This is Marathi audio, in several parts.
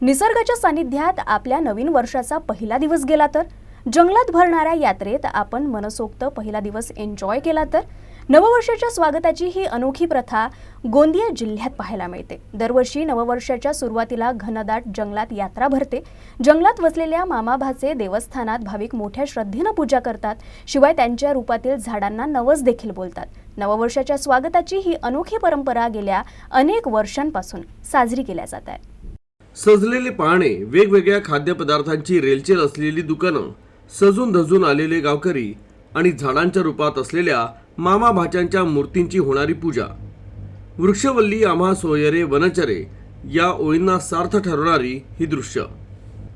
निसर्गाच्या सानिध्यात आपल्या नवीन वर्षाचा पहिला दिवस गेला तर, जंगलात भरणाऱ्या यात्रेत आपण मनसोक्त पहिला दिवस एन्जॉय केला तर, नववर्षाच्या स्वागताची ही अनोखी प्रथा गोंदिया जिल्ह्यात पाहायला मिळते। दरवर्षी नववर्षाच्या सुरुवातीला घनदाट जंगलात यात्रा भरते। जंगलात वसलेल्या मामाभाचे देवस्थानात भाविक मोठ्या श्रद्धेने पूजा करतात। शिवाय त्यांच्या रूपातील झाडांना नवस देखील बोलतात। नववर्षाच्या स्वागताची ही अनोखी परंपरा गेल्या अनेक वर्षांपासून साजरी केल्या जात आहे। सजलेले पाने, वेगवेगळ्या खाद्यपदार्थांची रेलचेल असलेली दुकानं, सजून धजून आलेले गावकरी आणि झाडांच्या रूपात असलेल्या मामा भाच्यांच्या मूर्तींची होणारी पूजा, वृक्षवल्ली आम्हा सोयरे वनचरे या ओळींना सार्थ ठरवणारी ही दृश्य।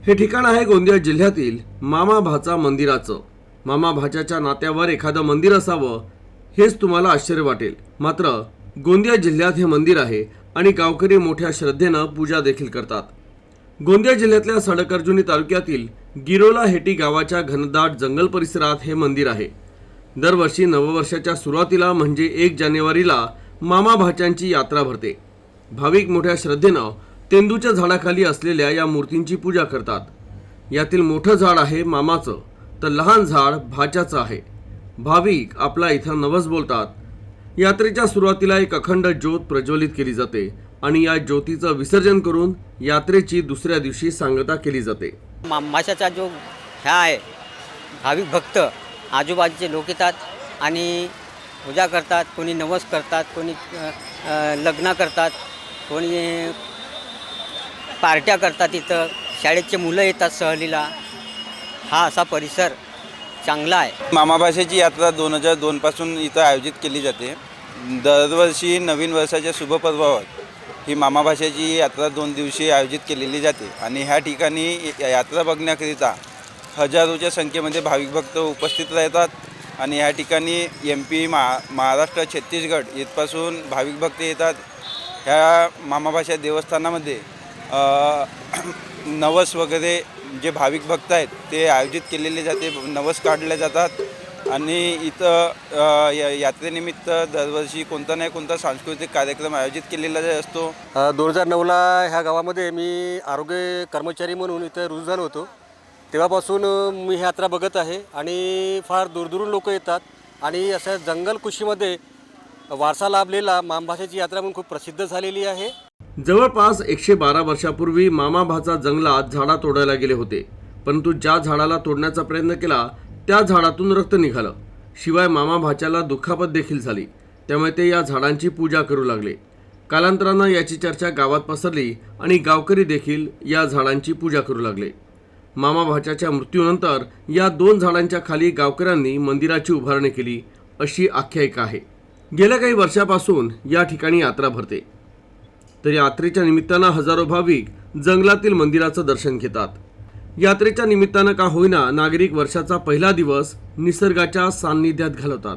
हे ठिकाण आहे गोंदिया जिल्ह्यातील मामा भाचा मंदिराचं। मामा भाच्याच्या नात्यावर एखादं मंदिर असावं हेच तुम्हाला आश्चर्य वाटेल, मात्र गोंदिया जिल्ह्यात हे मंदिर आहे आणि गावकरी मोठ्या श्रद्धेनं पूजा देखील करतात। गोंदिया जिल्ह्यातल्या सडकअर्जुनी तालुक्यातील गिरोला हेटी गावाच्या घनदाट जंगल परिसरात हे मंदिर आहे। दरवर्षी नववर्षाच्या सुरुवातीला म्हणजे 1 जानेवारीला मामा भाच्यांची यात्रा भरते। भाविक मोठ्या श्रद्धेनं तेंदूच्या झाडाखाली असलेल्या या मूर्तींची पूजा करतात। यातील मोठं झाड आहे मामाचं, तर लहान झाड भाच्याचं आहे। भाविक आपला इथं नवस बोलतात। यात्रेच्या सुरुवातीला एक अखंड ज्योत प्रज्वलित केली जाते आणि या ज्योतीचं विसर्जन करून यात्रेची दुसऱ्या दिवशी सांगता केली जाते। मामाचा जो ह्या आहे, भाविक भक्त आजूबाजूचे लोक येतात आणि पूजा करतात, कोणी नवस करतात, कोणी लग्न करतात, कोणी पार्ट्या करतात। इथं शाळेचे मुलं येतात सहलीला। हा असा परिसर चांगला आहे। मामा भाषेची यात्रा 2002 पासून इथं आयोजित केली जाते। दरवर्षी नवीन वर्षाच्या शुभपर्वावर ही मामा भाषेची यात्रा 2 दिवशी आयोजित केलेली जाते आणि ह्या ठिकाणी यात्रा बघण्याकरिता हजारोच्या संख्येमध्ये भाविक भक्त उपस्थित राहतात आणि या ठिकाणी MP, महाराष्ट्र, छत्तीसगड इथपासून भाविक भक्त येतात। ह्या मामा भाषा देवस्थानामध्ये नवस वगैरे जे भाविक भक्त आहेत ते आयोजित केलेले जाते, नवस काढले जातात आणि इथं यात्रेनिमित्त दरवर्षी कोणता नाही कोणता सांस्कृतिक कार्यक्रम आयोजित केलेला असतो। 2009ला ह्या गावामध्ये मी आरोग्य कर्मचारी म्हणून इथं रुजू झालो होतो। तेव्हापासून मी ही यात्रा बघत आहे आणि फार दूरदूरून लोक येतात आणि अशा जंगल कुशीमध्ये वारसा लाभलेला मामाभाषेची यात्रा म्हणून खूप प्रसिद्ध झालेली आहे। जवळपास 112 वर्षापूर्वी मामा भाचा जंगलात झाडा तोडायला गेले होते, परंतु ज्या झाडाला तोडण्याचा प्रयत्न केला त्या झाडातून रक्त निघालं। शिवाय मामा भाच्याला दुखापत देखील झाली, त्यामुळे ते या झाडांची पूजा करू लागले। कालांतरानं याची चर्चा गावात पसरली आणि गावकरी देखील या झाडांची पूजा करू लागले। मामा भाच्याच्या मृत्यूनंतर या 2 झाडांच्या खाली गावकऱ्यांनी मंदिराची उभारणी केली अशी आख्यायिका आहे। गेल्या काही वर्षापासून या ठिकाणी यात्रा भरते, तर यात्रेच्या निमित्तानं हजारो भाविक जंगलातील मंदिराचं दर्शन घेतात। यात्रेच्या निमित्तानं का होईना नागरिक वर्षाचा पहिला दिवस निसर्गाच्या सान्निध्यात घालवतात।